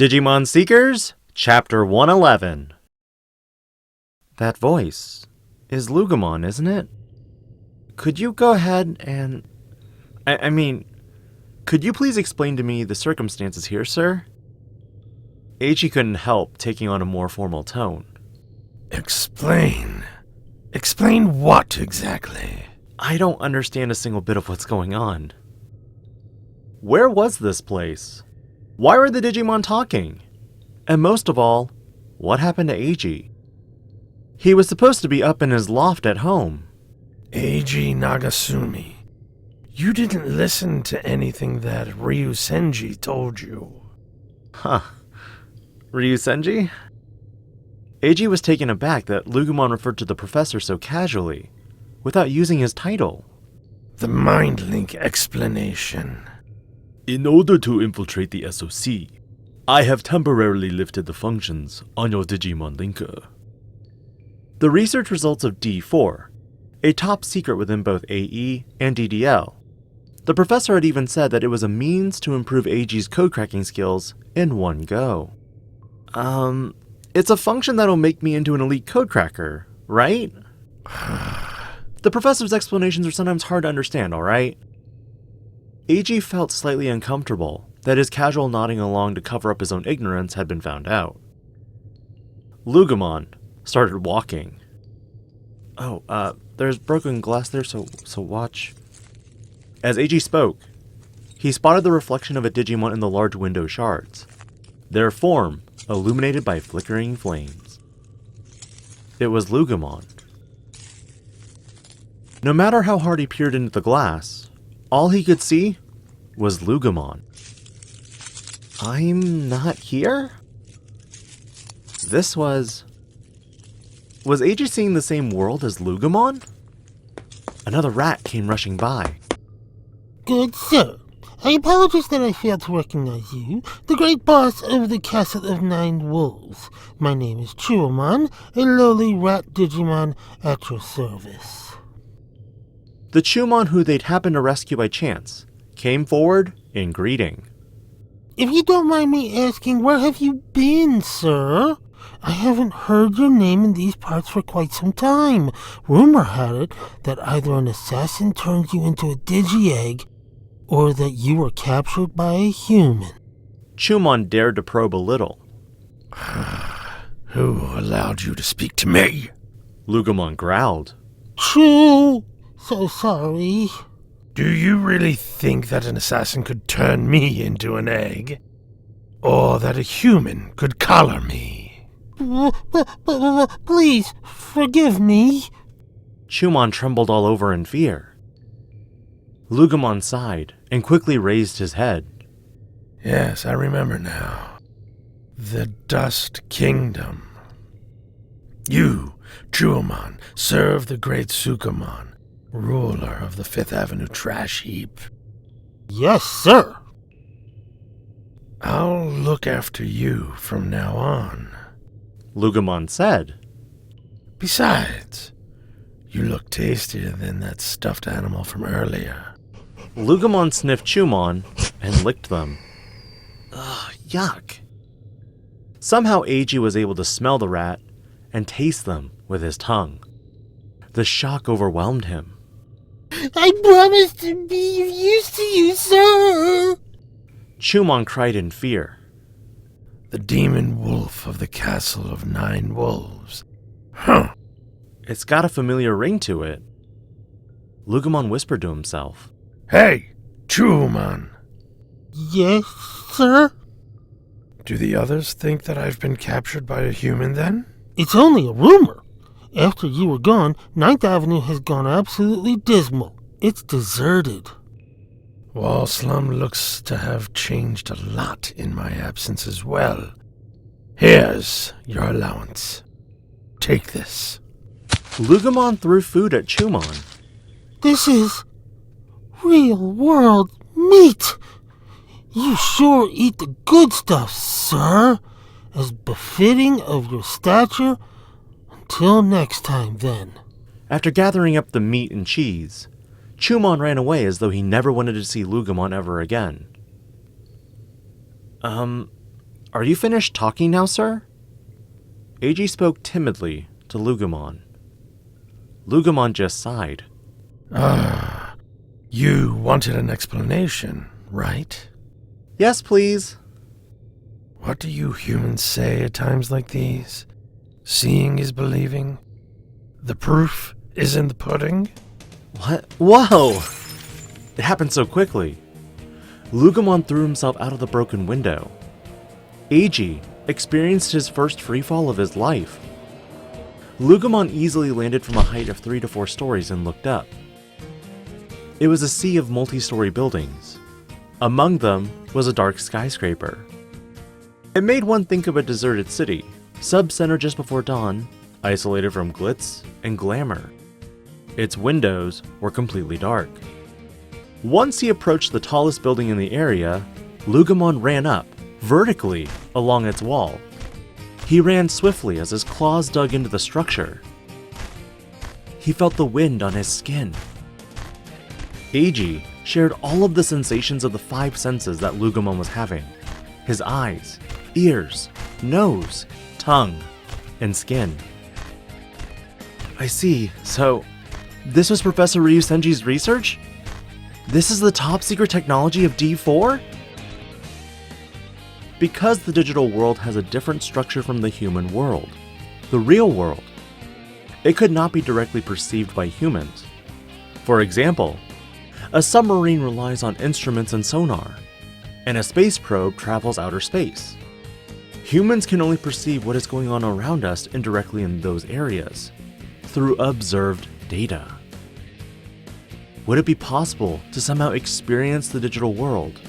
Digimon Seekers, Chapter 111. That voice is Loogamon, isn't it? Could you go ahead and... I mean, could you please explain to me the circumstances here, sir? Eiji couldn't help taking on a more formal tone. Explain? Explain what exactly? I don't understand a single bit of what's going on. Where was this place? Why were the Digimon talking? And most of all, what happened to Eiji? He was supposed to be up in his loft at home. Eiji Nagasumi, you didn't listen to anything that Ryusenji told you. Huh. Ryusenji? Eiji was taken aback that Loogamon referred to the professor so casually, without using his title. The mind link explanation. In order to infiltrate the SOC, I have temporarily lifted the functions on your Digimon linker. The research results of D4, a top secret within both AE and DDL. The professor had even said that it was a means to improve Eiji's code cracking skills in one go. It's a function that'll make me into an elite code cracker, right? The professor's explanations are sometimes hard to understand, alright? Eiji felt slightly uncomfortable that his casual nodding along to cover up his own ignorance had been found out. Loogamon started walking. Oh, there's broken glass there, so watch. As Eiji spoke, he spotted the reflection of a Digimon in the large window shards, their form illuminated by flickering flames. It was Loogamon. No matter how hard he peered into the glass, all he could see was Loogamon. I'm not here? This was Eiji seeing the same world as Loogamon? Another rat came rushing by. Good sir, I apologize that I failed to recognize you, the great boss of the Castle of Nine Wolves. My name is Chuumon, a lowly rat Digimon at your service. The Chuumon who they'd happened to rescue by chance came forward in greeting. If you don't mind me asking, where have you been, sir? I haven't heard your name in these parts for quite some time. Rumor had it that either an assassin turned you into a digi-egg, or that you were captured by a human. Chuumon dared to probe a little. Who allowed you to speak to me? Loogamon growled. Chu! So sorry. Do you really think that an assassin could turn me into an egg? Or that a human could collar me? Please, forgive me. Chuumon trembled all over in fear. Loogamon sighed and quickly raised his head. Yes, I remember now. The Dust Kingdom. You, Chuumon, serve the great Sukamon, ruler of the Fifth Avenue trash heap. Yes, sir. I'll look after you from now on, Loogamon said. Besides, you look tastier than that stuffed animal from earlier. Loogamon sniffed Chuumon and licked them. Ugh, yuck. Somehow Eiji was able to smell the rat and taste them with his tongue. The shock overwhelmed him. I promised to be of use to you, sir. Chuumon cried in fear. The demon wolf of the Castle of Nine Wolves. Huh. It's got a familiar ring to it. Loogamon whispered to himself. Hey, Chuumon. Yes, sir? Do the others think that I've been captured by a human then? It's only a rumor. After you were gone, 9th Avenue has gone absolutely dismal. It's deserted. Wall Slum looks to have changed a lot in my absence as well. Here's your allowance. Take this. Loogamon threw food at Chuumon. This is real-world meat. You sure eat the good stuff, sir. As befitting of your stature. Until next time, then. After gathering up the meat and cheese, Chuumon ran away as though he never wanted to see Loogamon ever again. Are you finished talking now, sir? AG spoke timidly to Loogamon. Loogamon just sighed. You wanted an explanation, right? Yes, please. What do you humans say at times like these? Seeing is believing? The proof is in the pudding? What? Whoa! It happened so quickly. Loogamon threw himself out of the broken window. AG experienced his first freefall of his life. Loogamon easily landed from a height of 3 to 4 stories and looked up. It was a sea of multi-story buildings. Among them was a dark skyscraper. It made one think of a deserted city, sub-center just before dawn, isolated from glitz and glamour. Its windows were completely dark. Once he approached the tallest building in the area, Loogamon ran up, vertically, along its wall. He ran swiftly as his claws dug into the structure. He felt the wind on his skin. AG shared all of the sensations of the 5 senses that Loogamon was having. His eyes, ears, nose, tongue, and skin. I see, so this was Professor Ryusenji's research? This is the top secret technology of D4? Because the digital world has a different structure from the human world, the real world, it could not be directly perceived by humans. For example, a submarine relies on instruments and sonar, and a space probe travels outer space. Humans can only perceive what is going on around us indirectly in those areas, through observed data. Would it be possible to somehow experience the digital world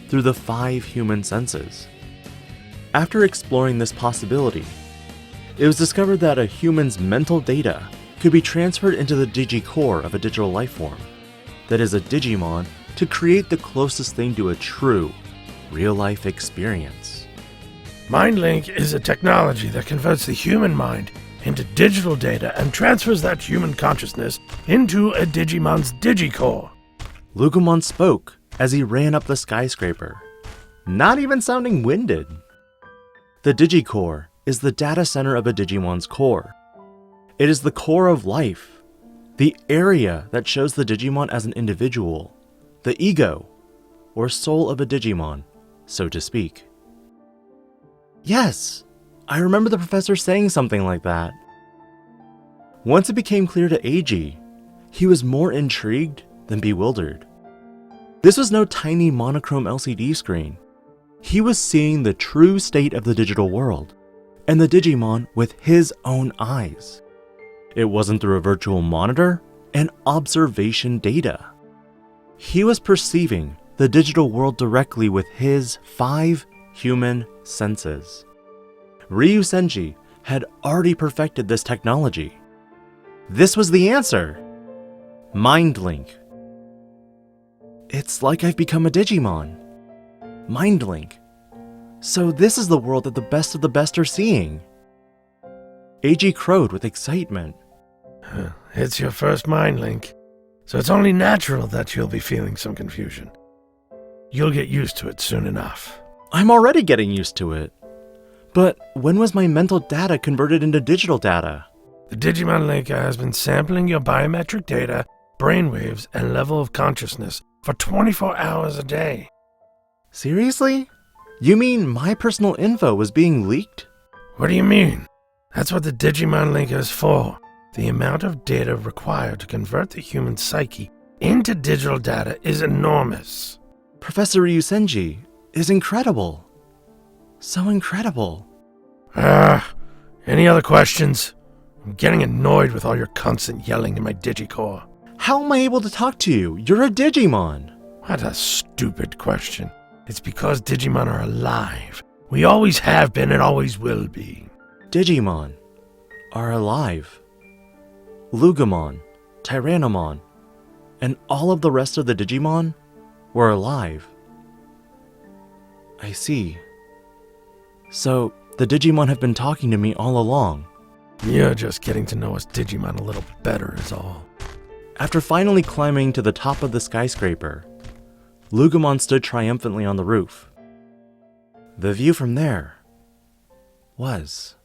through the 5 human senses? After exploring this possibility, it was discovered that a human's mental data could be transferred into the digi-core of a digital lifeform, that is a Digimon, to create the closest thing to a true, real-life experience. MindLink is a technology that converts the human mind into digital data and transfers that human consciousness into a Digimon's Digicore. Loogamon spoke as he ran up the skyscraper, not even sounding winded. The Digicore is the data center of a Digimon's core. It is the core of life, the area that shows the Digimon as an individual, the ego, or soul of a Digimon, so to speak. Yes, I remember the professor saying something like that. Once it became clear to AG, he was more intrigued than bewildered. This was no tiny monochrome LCD screen. He was seeing the true state of the digital world, and the Digimon with his own eyes. It wasn't through a virtual monitor and observation data. He was perceiving the digital world directly with his 5 human senses. Ryusenji had already perfected this technology. This was the answer. MindLink. It's like I've become a Digimon. MindLink. So this is the world that the best of the best are seeing. AG crowed with excitement. It's your first MindLink, so it's only natural that you'll be feeling some confusion. You'll get used to it soon enough. I'm already getting used to it. But when was my mental data converted into digital data? The Digimon Linker has been sampling your biometric data, brainwaves, and level of consciousness for 24 hours a day. Seriously? You mean my personal info was being leaked? What do you mean? That's what the Digimon Linker is for. The amount of data required to convert the human psyche into digital data is enormous. Professor Ryusenji is incredible. So incredible. Any other questions? I'm getting annoyed with all your constant yelling in my Digicore. How am I able to talk to you? You're a Digimon. What a stupid question. It's because Digimon are alive. We always have been and always will be. Digimon are alive. Loogamon, Tyrannomon, and all of the rest of the Digimon were alive. I see. So, the Digimon have been talking to me all along. You're just getting to know us Digimon a little better is all. After finally climbing to the top of the skyscraper, Loogamon stood triumphantly on the roof. The view from there was